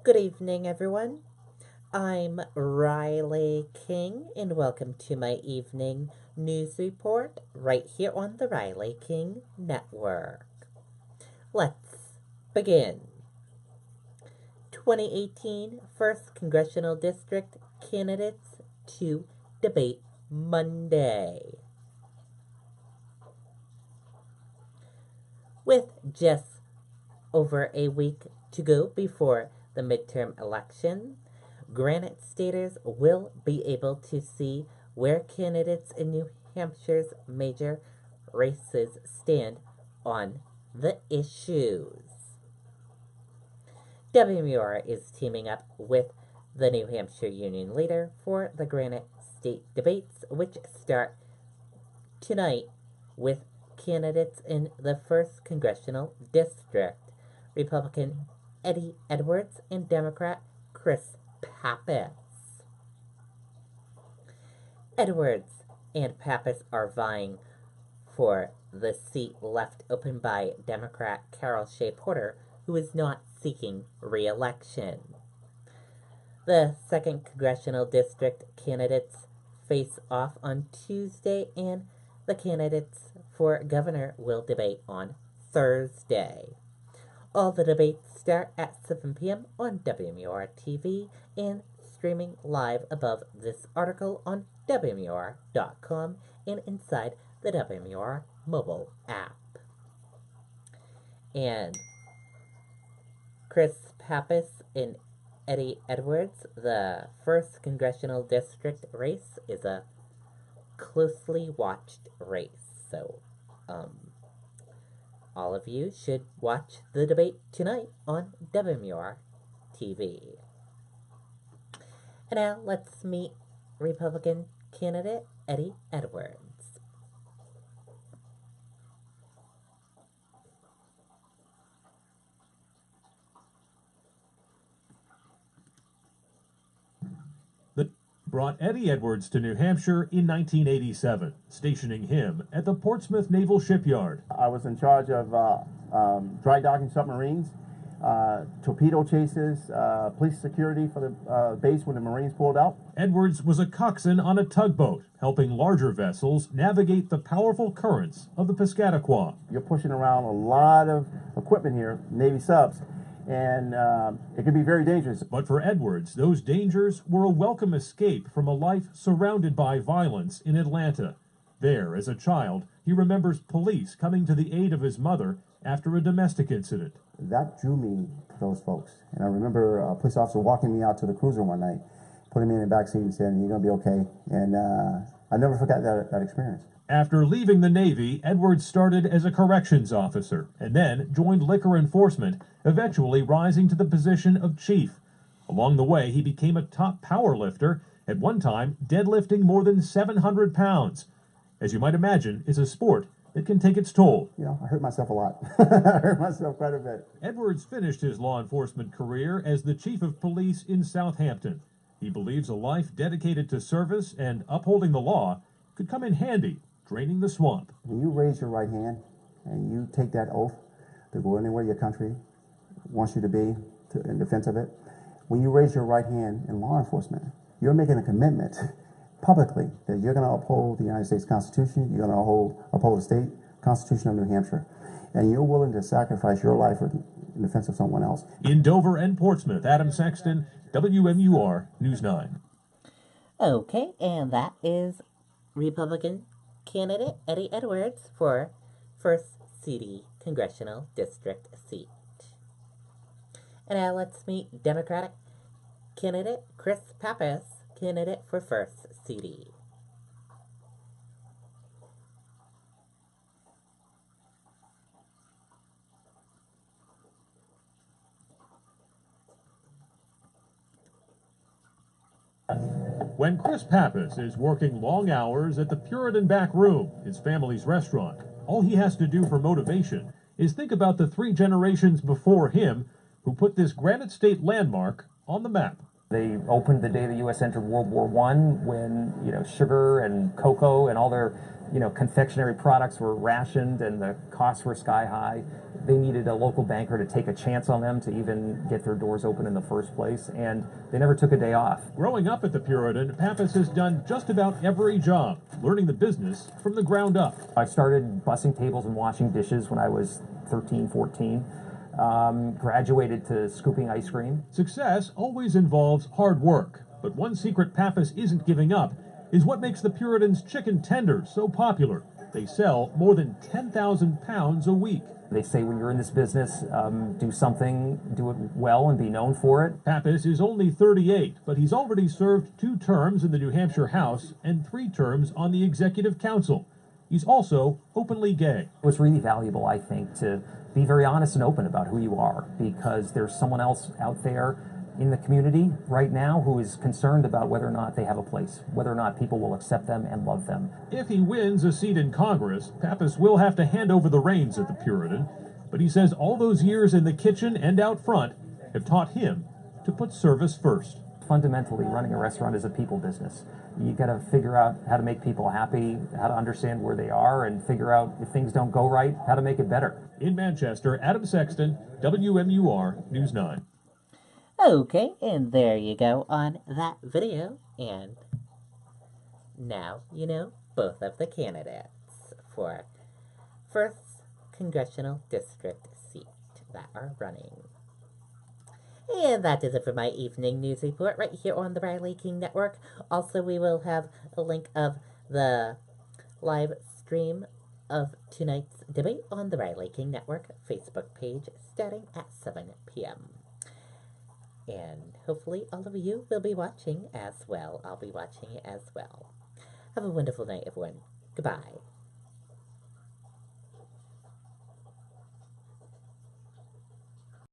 Good evening, everyone. I'm Riley King, and welcome to my evening news report right here on the Riley King Network. Let's begin. 2018 1st Congressional District candidates to debate Monday. With just over a week to go before the midterm election, Granite Staters will be able to see where candidates in New Hampshire's major races stand on the issues. WMUR is teaming up with the New Hampshire Union Leader for the Granite State debates, which start tonight with candidates in the 1st Congressional District, Republican Eddie Edwards and Democrat Chris Pappas. Edwards and Pappas are vying for the seat left open by Democrat Carol Shea Porter, who is not seeking re-election. The 2nd Congressional District candidates face off on Tuesday, and the candidates for governor will debate on Thursday. All the debates start at 7 p.m. on WMUR TV and streaming live above this article on WMUR.com and inside the WMUR mobile app. And Chris Pappas and Eddie Edwards, the 1st Congressional District race is a closely watched race. So, all of you should watch the debate tonight on WMUR TV. And now let's meet Republican candidate Eddie Edwards. Brought Eddie Edwards to New Hampshire in 1987, stationing him at the Portsmouth Naval Shipyard. I was in charge of dry docking submarines, torpedo chases, police security for the base when the Marines pulled out. Edwards was a coxswain on a tugboat, helping larger vessels navigate the powerful currents of the Piscataqua. You're pushing around a lot of equipment here, Navy subs, and it can be very dangerous. But for Edwards, those dangers were a welcome escape from a life surrounded by violence in Atlanta. There, as a child, he remembers police coming to the aid of his mother after a domestic incident. That drew me to those folks. And I remember a police officer walking me out to the cruiser one night, putting me in the back seat and saying, "You're going to be okay." And I never forgot that experience. After leaving the Navy, Edwards started as a corrections officer and then joined liquor enforcement, eventually rising to the position of chief. Along the way, he became a top power lifter, at one time deadlifting more than 700 pounds. As you might imagine, it's a sport that can take its toll. You know, I hurt myself a lot. I hurt myself quite a bit. Edwards finished his law enforcement career as the chief of police in Southampton. He believes a life dedicated to service and upholding the law could come in handy draining the swamp. When you raise your right hand and you take that oath to go anywhere your country wants you to be in defense of it, when you raise your right hand in law enforcement, you're making a commitment publicly that you're going to uphold the United States Constitution, you're going to uphold the state Constitution of New Hampshire, and you're willing to sacrifice your life in defense of someone else. In Dover and Portsmouth, Adam Sexton, WMUR News 9. Okay, and that is Republican candidate Eddie Edwards for 1st CD Congressional District seat. And now let's meet Democratic candidate Chris Pappas, candidate for 1st CD. When Chris Pappas is working long hours at the Puritan Back Room, his family's restaurant, all he has to do for motivation is think about the 3 generations before him who put this Granite State landmark on the map. They opened the day the U.S. entered World War I, when, you know, sugar and cocoa and all their, you know, confectionery products were rationed and the costs were sky high. They needed a local banker to take a chance on them to even get their doors open in the first place, and they never took a day off. Growing up at the Puritan, Pappas has done just about every job, learning the business from the ground up. I started bussing tables and washing dishes when I was 13, 14. Graduated to scooping ice cream. Success always involves hard work, but one secret Pappas isn't giving up is what makes the Puritans' chicken tenders so popular. They sell more than 10,000 pounds a week. They say when you're in this business, do something, do it well, and be known for it. Pappas is only 38, but he's already served 2 terms in the New Hampshire House and 3 terms on the Executive Council. He's also openly gay. It was really valuable, I think, to be very honest and open about who you are, because there's someone else out there in the community right now who is concerned about whether or not they have a place, whether or not people will accept them and love them. If he wins a seat in Congress, Pappas will have to hand over the reins at the Puritan, but he says all those years in the kitchen and out front have taught him to put service first. Fundamentally, running a restaurant is a people business. You got to figure out how to make people happy, how to understand where they are, and figure out if things don't go right, how to make it better. In Manchester, Adam Sexton, WMUR News 9. Okay, and there you go on that video. And now you know both of the candidates for 1st Congressional District seat that are running. And that is it for my evening news report right here on the Riley King Network. Also, we will have a link of the live stream of tonight's debate on the Riley King Network Facebook page starting at 7 p.m. And hopefully all of you will be watching as well. I'll be watching as well. Have a wonderful night, everyone. Goodbye.